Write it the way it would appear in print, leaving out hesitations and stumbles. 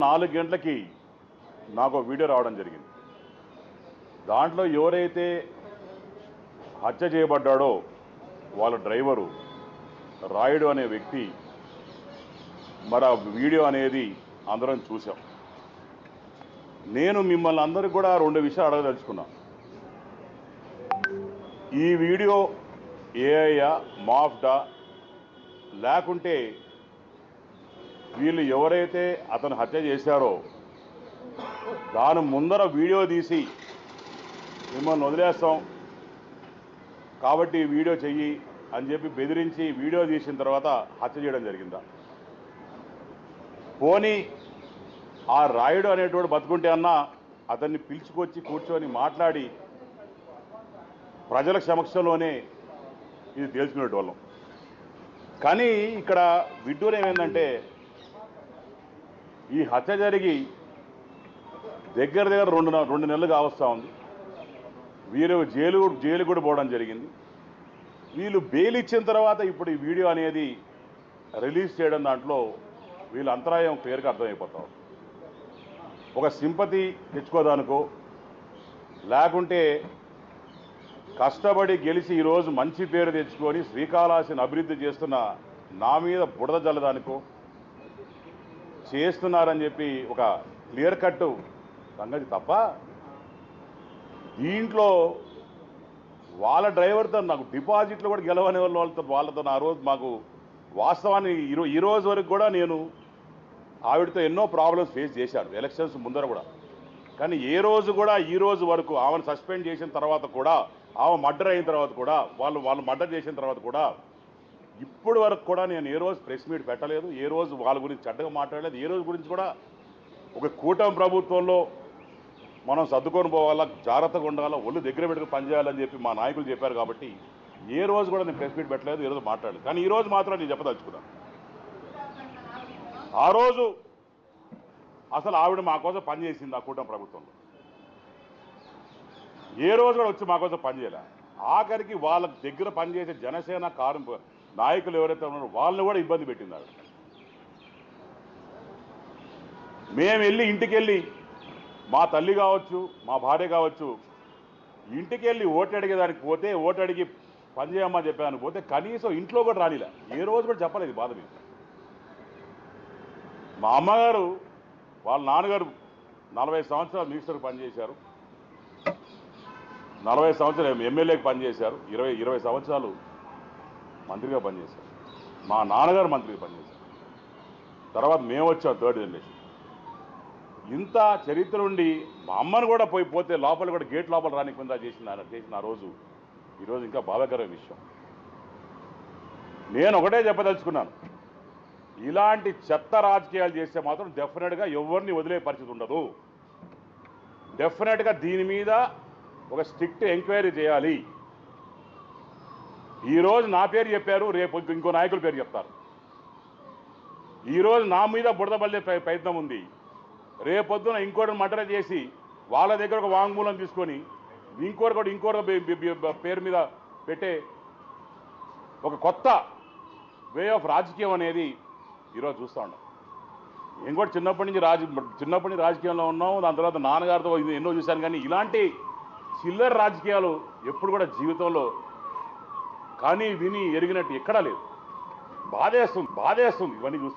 4 గంటలకి నాకు వీడియో రావడం జరిగింది. దాంట్లో ఎవరైతే హత్య చేయబడ్డాడో వాళ్ళ డ్రైవరు రాయుడు అనే వ్యక్తి మరి ఆ వీడియో అనేది అందరం చూసాం. నేను మిమ్మల్ని అందరూ కూడా 2 విషయాలు అడగదలుచుకున్నా. ఈ వీడియో ఏఐయా మాఫ్డా లేకుంటే వీళ్ళు ఎవరైతే అతను హత్య చేశారో దాని ముందర వీడియో తీసి మిమ్మల్ని వదిలేస్తాం కాబట్టి వీడియో చెయ్యి అని చెప్పి బెదిరించి వీడియో తీసిన తర్వాత హత్య చేయడం జరిగిందా? పోనీ ఆ రాయుడు అనేటోడు బతుకుంటే అన్నా అతన్ని పిలుచుకొచ్చి కూర్చొని మాట్లాడి ప్రజల సమక్షంలోనే ఇది తేల్చుకునేటోళ్ళం. కానీ ఇక్కడ విడ్డూరం ఏమైందంటే ఈ హత్య జరిగి దగ్గర 2 నెలలు కావస్తూ ఉంది. వీరు జైలు కూడా పోవడం జరిగింది. వీళ్ళు బెయిల్ ఇచ్చిన తర్వాత ఇప్పుడు ఈ వీడియో అనేది రిలీజ్ చేయడం దాంట్లో వీళ్ళ అంతరాయం క్లియర్గా అర్థమైపోతాం. ఒక సింపతి తెచ్చుకోదానికో లేకుంటే కష్టపడి గెలిచి ఈరోజు మంచి పేరు తెచ్చుకొని శ్రీకాళహస్తిని అభివృద్ధి చేస్తున్న నా మీద బుడద జల్లదానికో చేస్తున్నారని చెప్పి ఒక క్లియర్ కట్ సంగతి తప్ప దీంట్లో వాళ్ళ డ్రైవర్తో నాకు డిపాజిట్లు కూడా గెలవని వాళ్ళతో ఆ రోజు మాకు వాస్తవాన్ని ఈ రోజు వరకు కూడా నేను ఆవిడతో ఎన్నో ప్రాబ్లమ్స్ ఫేస్ చేశాను ఎలక్షన్స్ ముందర కూడా. కానీ ఏ రోజు కూడా ఈ రోజు వరకు ఆమెను సస్పెండ్ చేసిన తర్వాత కూడా ఆమె మర్డర్ అయిన తర్వాత కూడా వాళ్ళు మర్డర్ చేసిన తర్వాత కూడా ఇప్పటి వరకు కూడా నేను ఏ రోజు ప్రెస్ మీట్ పెట్టలేదు. ఏ రోజు వాళ్ళ గురించి చెడ్డగా మాట్లాడలేదు. ఏ రోజు గురించి కూడా ఒక కూటమి ప్రభుత్వంలో మనం సర్దుకొని పోవాలా, జాగ్రత్తగా ఉండాలా, ఒళ్ళు దగ్గర పెట్టుకుని పనిచేయాలని చెప్పి మా నాయకులు చెప్పారు. కాబట్టి ఏ రోజు కూడా నేను ప్రెస్ మీట్ పెట్టలేదు, ఏ రోజు మాట్లాడలేదు. కానీ ఈ రోజు మాత్రం నేను చెప్పదలుచుకున్నాను. ఆ రోజు అసలు ఆవిడ మా కోసం పనిచేసింది ఆ కూటమి ప్రభుత్వంలో. ఏ రోజు కూడా వచ్చి మా కోసం పనిచేయలే. ఆఖరికి వాళ్ళ దగ్గర పనిచేసే జనసేన నాయకులు ఎవరైతే ఉన్నారో వాళ్ళని కూడా ఇబ్బంది పెట్టింది ఆవిడ. మేము వెళ్ళి ఇంటికి వెళ్ళి మా తల్లి కావచ్చు మా భార్య కావచ్చు ఇంటికి వెళ్ళి ఓటు అడిగేదానికి పోతే ఓటు అడిగి పని చేయమని చెప్పేదానికి పోతే కనీసం ఇంట్లో కూడా రానిలే. ఏ రోజు కూడా చెప్పలేదు బాధ మీద. మా అమ్మగారు వాళ్ళ నాన్నగారు 40 సంవత్సరాలు మినిస్టర్కి పనిచేశారు, 40 సంవత్సరాలు ఎమ్మెల్యేకి పనిచేశారు, 20 సంవత్సరాలు మంత్రిగా పనిచేశారు. మా నాన్నగారు మంత్రిగా పనిచేశారు. తర్వాత మేము వచ్చాం 3rd జనరేషన్. ఇంత చరిత్ర ఉండి మా అమ్మను కూడా పోతే లోపల కూడా గేట్ లోపల రానికుండా చేసిన ఆ రోజు ఈరోజు ఇంకా బాధాకరమైన విషయం. నేను ఒకటే చెప్పదలుచుకున్నాను, ఇలాంటి చెత్త రాజకీయాలు చేస్తే మాత్రం డెఫినెట్గా ఎవరిని వదిలే పరిస్థితి ఉండదు. డెఫినెట్గా దీని మీద ఒక స్ట్రిక్ట్ ఎంక్వైరీ చేయాలి. ఈరోజు నా పేరు చెప్పారు, రేపు ఇంకో నాయకుల పేరు చెప్తారు. ఈరోజు నా మీద బుడదబల్లే ప్రయత్నం ఉంది, రేపొద్దున ఇంకోటి మర్డర్ చేసి వాళ్ళ దగ్గర ఒక వాంగ్మూలం తీసుకొని ఇంకోటి పేరు మీద పెట్టే ఒక కొత్త వే ఆఫ్ రాజకీయం అనేది ఈరోజు చూస్తూ ఉన్నాం. నేను కూడా చిన్నప్పటి నుంచి రాజకీయంలో ఉన్నాం. దాని తర్వాత నాన్నగారితో ఎన్నో చూశాను. కానీ ఇలాంటి చిల్లర రాజకీయాలు ఎప్పుడు కూడా జీవితంలో కానీ విని ఎరిగినట్టు ఎక్కడా లేదు. బాధేస్తుంది ఇవన్నీ చూస్తుంటే.